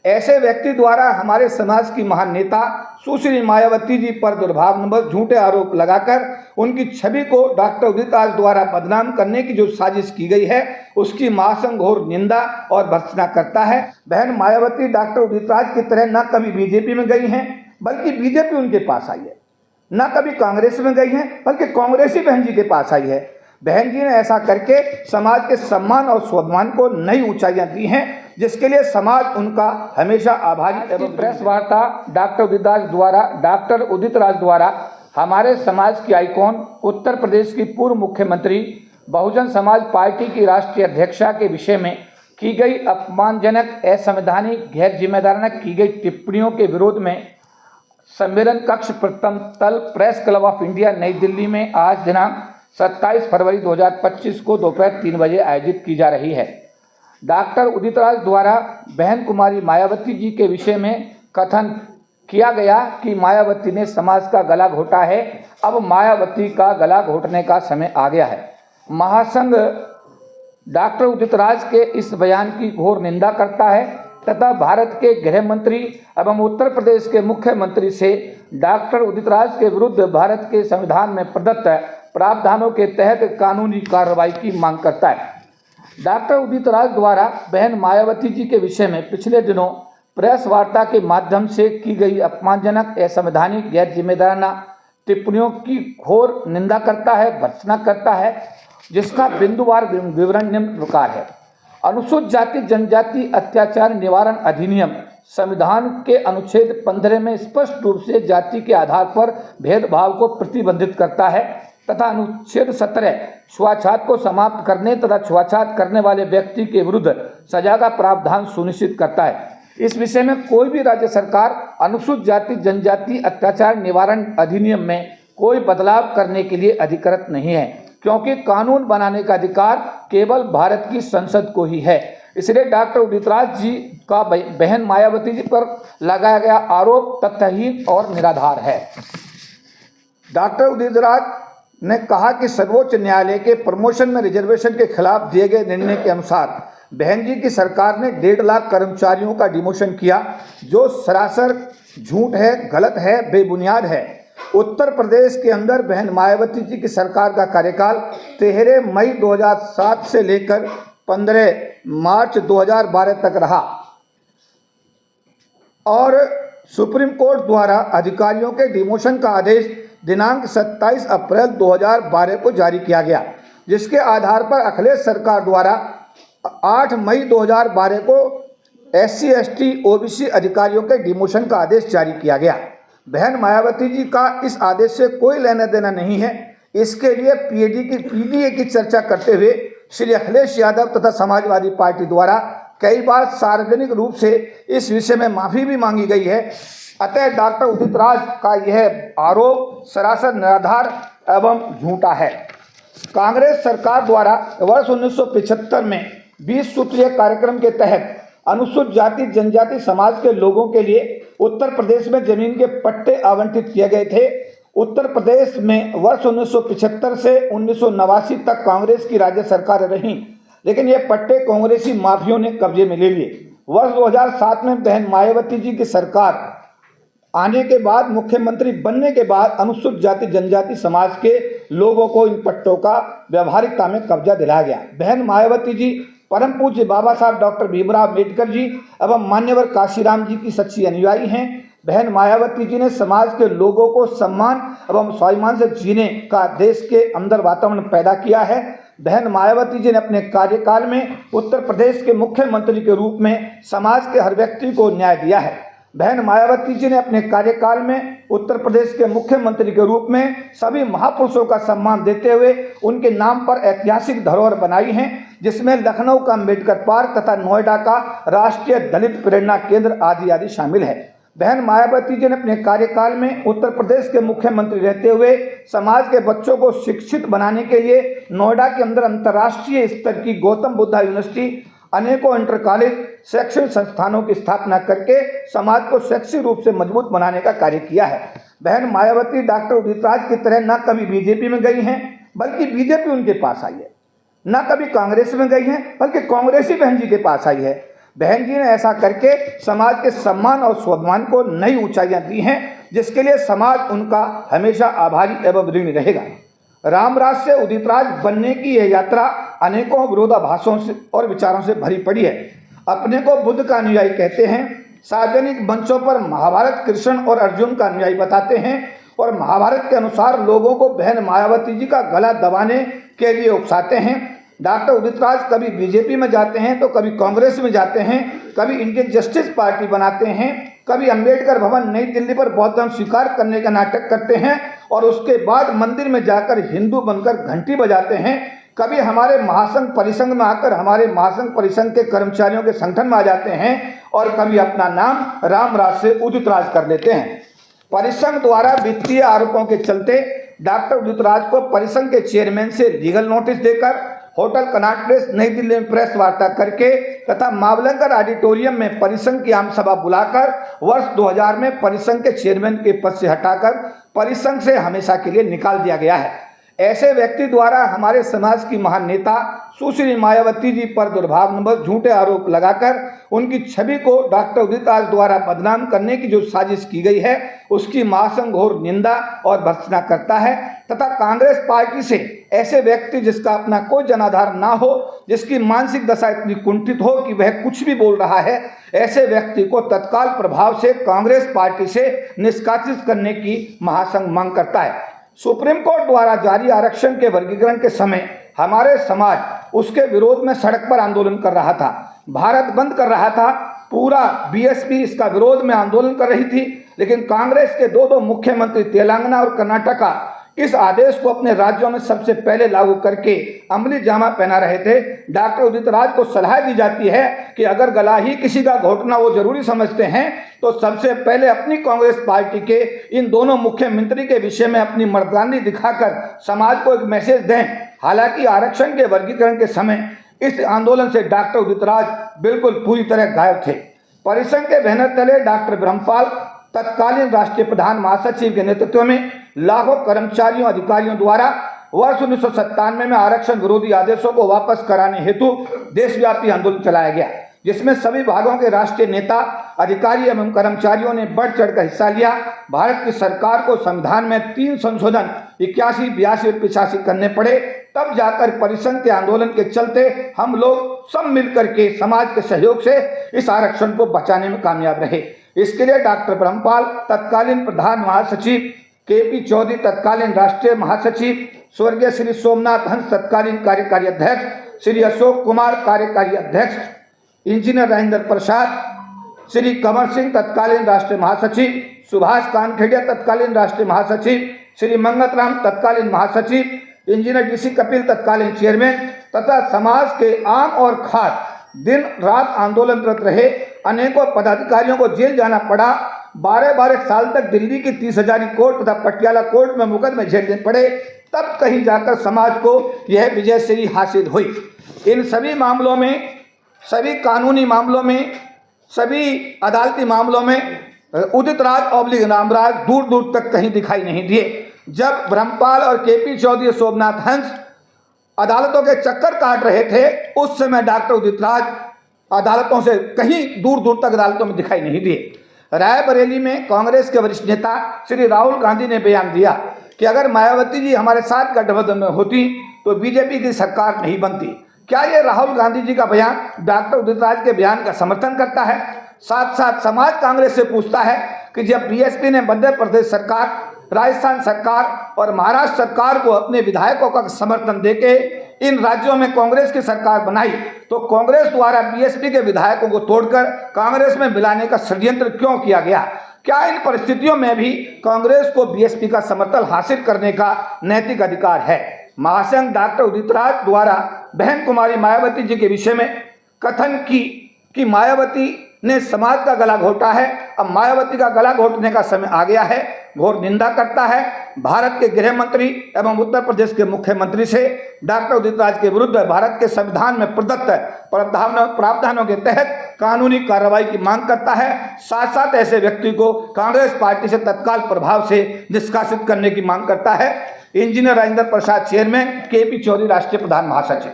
ऐसे व्यक्ति द्वारा हमारे समाज की महान नेता सुश्री मायावती जी पर दुर्भावनापूर्ण झूठे आरोप लगाकर उनकी छवि को डॉक्टर उदित राज द्वारा बदनाम करने की जो साजिश की गई है, उसकी महासंघोर निंदा और भर्त्सना करता है। बहन मायावती डॉक्टर उदित राज की तरह न कभी बीजेपी में गई हैं, बल्कि बीजेपी उनके पास आई है। न कभी कांग्रेस में गई हैं, बल्कि कांग्रेस ही बहन जी के पास आई है। बहन जी ने ऐसा करके समाज के सम्मान और स्वाभिमान को नई ऊंचाइयां दी हैं, जिसके लिए समाज उनका हमेशा आभारी एवं प्रेस वार्ता डॉक्टर उदित राज द्वारा हमारे समाज की आइकॉन, उत्तर प्रदेश की पूर्व मुख्यमंत्री, बहुजन समाज पार्टी की राष्ट्रीय अध्यक्षा के विषय में की गई अपमानजनक, असंवैधानिक, गैर जिम्मेदाराना की गई टिप्पणियों के विरोध में सम्मेलन कक्ष प्रथम तल प्रेस क्लब ऑफ इंडिया नई दिल्ली में आज दिनांक 27 फरवरी 2025 को दोपहर 3 बजे आयोजित की जा रही है। डॉक्टर उदित राज द्वारा बहन कुमारी मायावती जी के विषय में कथन किया गया कि मायावती ने समाज का गला घोटा है, अब मायावती का गला घोटने का समय आ गया है। महासंघ डॉक्टर उदित राज के इस बयान की घोर निंदा करता है तथा भारत के गृह मंत्री एवं उत्तर प्रदेश के मुख्यमंत्री से डॉक्टर उदित राज के विरुद्ध भारत के संविधान में प्रदत्त प्रावधानों के तहत कानूनी कार्रवाई की मांग करता है। डॉक्टर उदित राज द्वारा बहन मायावती जी के विषय में पिछले दिनों प्रेस वार्ता के माध्यम से की गई अपमानजनक, असंवैधानिक, गैर जिम्मेदाराना टिप्पणियों की घोर निंदा करता है, भर्त्सना करता है, जिसका बिंदुवार विवरण निम्न प्रकार है। अनुसूचित जाति जनजाति अत्याचार निवारण अधिनियम संविधान के अनुच्छेद 15 में स्पष्ट रूप से जाति के आधार पर भेदभाव को प्रतिबंधित करता है तथा अनुच्छेद 17 छुआछूत को समाप्त करने तथा छुआछूत करने वाले व्यक्ति के विरुद्ध सजा का प्रावधान सुनिश्चित करता है। इस विषय में कोई भी राज्य सरकार अनुसूचित जाति जनजाति अत्याचार निवारण अधिनियम में कोई बदलाव करने के लिए अधिकृत नहीं है, क्योंकि कानून बनाने का अधिकार केवल भारत की संसद को ही है। इसलिए डॉक्टर उदित राज जी का बहन मायावती जी पर लगाया गया आरोप तथ्यहीन और निराधार है। डॉक्टर उदित राज ने कहा कि सर्वोच्च न्यायालय के प्रमोशन में रिजर्वेशन के खिलाफ दिए गए निर्णय के अनुसार बहन जी की सरकार ने 1.5 लाख कर्मचारियों का डिमोशन किया, जो सरासर झूठ है, गलत है, बेबुनियाद है। उत्तर प्रदेश के अंदर बहन मायावती जी की सरकार का कार्यकाल 13 मई 2007 से लेकर 15 मार्च 2012 तक रहा और सुप्रीम कोर्ट द्वारा अधिकारियों के डिमोशन का आदेश दिनांक 27 अप्रैल 2012 को जारी किया गया, जिसके आधार पर अखिलेश सरकार द्वारा 8 मई 2012 को SC ST OBC अधिकारियों के डिमोशन का आदेश जारी किया गया। बहन मायावती जी का इस आदेश से कोई लेना देना नहीं है। इसके लिए PDA की चर्चा करते हुए श्री अखिलेश यादव तथा समाजवादी पार्टी द्वारा कई बार सार्वजनिक रूप से इस विषय में माफ़ी भी मांगी गई है। अतः डॉक्टर उदित राज का यह आरोप सरासर निराधार एवं झूठा है। कांग्रेस सरकार द्वारा वर्ष 1975 में 20 सूत्रीय कार्यक्रम के तहत अनुसूचित जाति जनजाति समाज के लोगों के लिए उत्तर प्रदेश में जमीन के पट्टे आवंटित किए गए थे। उत्तर प्रदेश में वर्ष 1975 से 1989 तक कांग्रेस की राज्य सरकार रही, लेकिन ये पट्टे कांग्रेसी माफियों ने कब्जे में ले लिए। वर्ष 2007 में बहन मायावती जी की सरकार आने के बाद, मुख्यमंत्री बनने के बाद अनुसूचित जाति जनजाति समाज के लोगों को इन पट्टों का व्यवहारिकता में कब्जा दिलाया गया। बहन मायावती जी परम पूज्य बाबा साहब डॉक्टर भीमराव अम्बेडकर जी एवं मान्यवर काशीराम जी की सच्ची अनुयायी हैं। बहन मायावती जी ने समाज के लोगों को सम्मान एवं स्वाभिमान से जीने का देश के अंदर वातावरण पैदा किया है। बहन मायावती जी ने अपने कार्यकाल में उत्तर प्रदेश के मुख्यमंत्री के रूप में समाज के हर व्यक्ति को न्याय दिया है। बहन मायावती जी ने अपने कार्यकाल में उत्तर प्रदेश के मुख्यमंत्री के रूप में सभी महापुरुषों का सम्मान देते हुए उनके नाम पर ऐतिहासिक धरोहर बनाई हैं, जिसमें लखनऊ का अम्बेडकर पार्क तथा नोएडा का राष्ट्रीय दलित प्रेरणा केंद्र आदि आदि शामिल है। बहन मायावती जी ने अपने कार्यकाल में उत्तर प्रदेश के मुख्यमंत्री रहते हुए समाज के बच्चों को शिक्षित बनाने के लिए नोएडा के अंदर अंतर्राष्ट्रीय स्तर की गौतम बुद्धा यूनिवर्सिटी, अनेकों इंटर कॉलेज, शैक्षणिक संस्थानों की स्थापना करके समाज को शैक्षिक रूप से मजबूत बनाने का कार्य किया है। बहन मायावती डॉक्टर उदित राज की तरह न कभी बीजेपी में गई हैं, बल्कि बीजेपी उनके पास आई है। न कभी कांग्रेस में गई हैं, बल्कि कांग्रेस ही बहन जी के पास आई है। बहन जी ने ऐसा करके समाज के सम्मान और स्वाभिमान को नई ऊंचाइयां दी हैं, जिसके लिए समाज उनका हमेशा आभारी एवं ऋणी रहेगा। रामराज से उदित राज बनने की यह यात्रा अनेकों विरोधाभासों से और विचारों से भरी पड़ी है। अपने को बुद्ध का अनुयायी कहते हैं, सार्वजनिक मंचों पर महाभारत कृष्ण और अर्जुन का अनुयायी बताते हैं और महाभारत के अनुसार लोगों को बहन मायावती जी का गला दबाने के लिए उकसाते हैं। डॉक्टर उदित राज कभी बीजेपी में जाते हैं तो कभी कांग्रेस में जाते हैं, कभी इंडियन जस्टिस पार्टी बनाते हैं, कभी अंबेडकर भवन नई दिल्ली पर बौद्ध धर्म स्वीकार करने का नाटक करते हैं और उसके बाद मंदिर में जाकर हिंदू बनकर घंटी बजाते हैं। कभी हमारे महासंघ परिसंघ में आकर हमारे महासंघ परिसंघ के कर्मचारियों के संगठन में आ जाते हैं और कभी अपना नाम रामराज से उदित राज कर लेते हैं। परिसंघ द्वारा वित्तीय आरोपों के चलते डॉक्टर उदित राज को परिसंघ के चेयरमैन से लीगल नोटिस देकर होटल कनॉट प्लेस नई दिल्ली में प्रेस वार्ता करके तथा मावलंकर ऑडिटोरियम में परिसंघ की आम सभा बुलाकर वर्ष 2000 में परिसंघ के चेयरमैन के पद से हटाकर परिसंघ से हमेशा के लिए निकाल दिया गया है। ऐसे व्यक्ति द्वारा हमारे समाज की महान नेता सुश्री मायावती जी पर दुर्भावनापूर्ण झूठे आरोप लगाकर उनकी छवि को डॉक्टर उदित राज द्वारा बदनाम करने की जो साजिश की गई है, उसकी महासंघ घोर निंदा और भर्त्सना करता है तथा कांग्रेस पार्टी से ऐसे व्यक्ति जिसका अपना कोई जनाधार ना हो, जिसकी मानसिक दशा इतनी कुंठित हो कि वह कुछ भी बोल रहा है, ऐसे व्यक्ति को तत्काल प्रभाव से कांग्रेस पार्टी से निष्कासित करने की महासंघ मांग करता है। सुप्रीम कोर्ट द्वारा जारी आरक्षण के वर्गीकरण के समय हमारे समाज उसके विरोध में सड़क पर आंदोलन कर रहा था, भारत बंद कर रहा था। पूरा बीएसपी इसका विरोध में आंदोलन कर रही थी, लेकिन कांग्रेस के दो मुख्यमंत्री तेलंगाना और कर्नाटका इस आदेश को अपने राज्यों में सबसे पहले लागू करके अमली जामा पहना रहे थे। डॉक्टर उदित राज को सलाह दी जाती है कि अगर गला ही किसी का घोटना वो जरूरी समझते हैं तो सबसे पहले अपनी कांग्रेस पार्टी के इन दोनों मुख्यमंत्री के विषय में अपनी मर्दानी दिखाकर समाज को एक मैसेज दें। हालांकि आरक्षण के वर्गीकरण के समय इस आंदोलन से डॉक्टर उदित राज बिल्कुल पूरी तरह गायब थे। परिसंघ के बैनर तले डॉक्टर ब्रह्मपाल तत्कालीन राष्ट्रीय प्रधान महासचिव के नेतृत्व में लाखों कर्मचारियों अधिकारियों द्वारा वर्ष 1997 में आरक्षण विरोधी आदेशों को वापस कराने हेतु देशव्यापी आंदोलन चलाया गया, जिसमें सभी भागों के राष्ट्रीय नेता अधिकारी एवं कर्मचारियों ने बढ़ चढ़कर हिस्सा लिया। भारत की सरकार को संविधान में 3 संशोधन 81, 82 और 85 करने पड़े, तब जाकर परिसंघ के आंदोलन के चलते हम लोग सब मिलकर के समाज के सहयोग से इस आरक्षण को बचाने में कामयाब रहे। इसके लिए डॉक्टर ब्रह्मपाल तत्कालीन प्रधान महासचिव, केपी चौधरी तत्कालीन राष्ट्रीय महासचिव, स्वर्गीय श्री सोमनाथ हंस तत्कालीन कार्यकारी अध्यक्ष, श्री अशोक कुमार कार्यकारी अध्यक्ष, इंजीनियर राजेंद्र प्रसाद, श्री कंवर सिंह तत्कालीन राष्ट्रीय महासचिव, सुभाष कानखेड़िया तत्कालीन राष्ट्रीय महासचिव, श्री मंगत राम तत्कालीन महासचिव, इंजीनियर डीसी कपिल तत्कालीन चेयरमैन तथा समाज के आम और खास दिन रात आंदोलनरत रहे। अनेकों पदाधिकारियों को जेल जाना पड़ा। 12 साल तक दिल्ली की 30,000 कोर्ट तथा पटियाला कोर्ट में मुकदमे झेलने पड़े, तब कहीं जाकर समाज को यह विजयश्री हासिल हुई। इन सभी मामलों में, सभी कानूनी मामलों में, सभी अदालती मामलों में उदित राज और रामराज दूर दूर तक कहीं दिखाई नहीं दिए। जब ब्रह्मपाल और केपी चौधरी, सोमनाथ हंस अदालतों के चक्कर काट रहे थे, उस समय डॉक्टर उदित राज अदालतों से कहीं दूर दूर तक अदालतों में दिखाई नहीं दिए। रायबरेली में कांग्रेस के वरिष्ठ नेता श्री राहुल गांधी ने बयान दिया कि अगर मायावती जी हमारे साथ गठबंधन में होती तो बीजेपी की सरकार नहीं बनती। क्या ये राहुल गांधी जी का बयान डॉक्टर उदित राज के बयान का समर्थन करता है? साथ साथ समाज कांग्रेस से पूछता है कि जब बीएसपी ने मध्य प्रदेश सरकार, राजस्थान सरकार और महाराष्ट्र सरकार को अपने विधायकों का समर्थन देके इन राज्यों में कांग्रेस की सरकार बनाई, तो कांग्रेस द्वारा बीएसपी के विधायकों को तोड़कर कांग्रेस में मिलाने का षड्यंत्र क्यों किया गया? क्या इन परिस्थितियों में भी कांग्रेस को बीएसपी का समर्थन हासिल करने का नैतिक अधिकार है? महासंघ डॉक्टर उदित राज द्वारा बहन कुमारी मायावती जी के विषय में कथन की मायावती ने समाज का गला घोटा है, अब मायावती का गला घोटने का समय आ गया है, घोर निंदा करता है। भारत के गृह मंत्री एवं उत्तर प्रदेश के मुख्यमंत्री से डॉक्टर उदित राज के विरुद्ध भारत के संविधान में प्रदत्त प्रावधानों के तहत कानूनी कार्रवाई की मांग करता है। साथ साथ ऐसे व्यक्ति को कांग्रेस पार्टी से तत्काल प्रभाव से निष्कासित करने की मांग करता है। Engineer Rajendra Prasad chairman, KP Chaudhary राष्ट्रीय प्रधान महासचिव।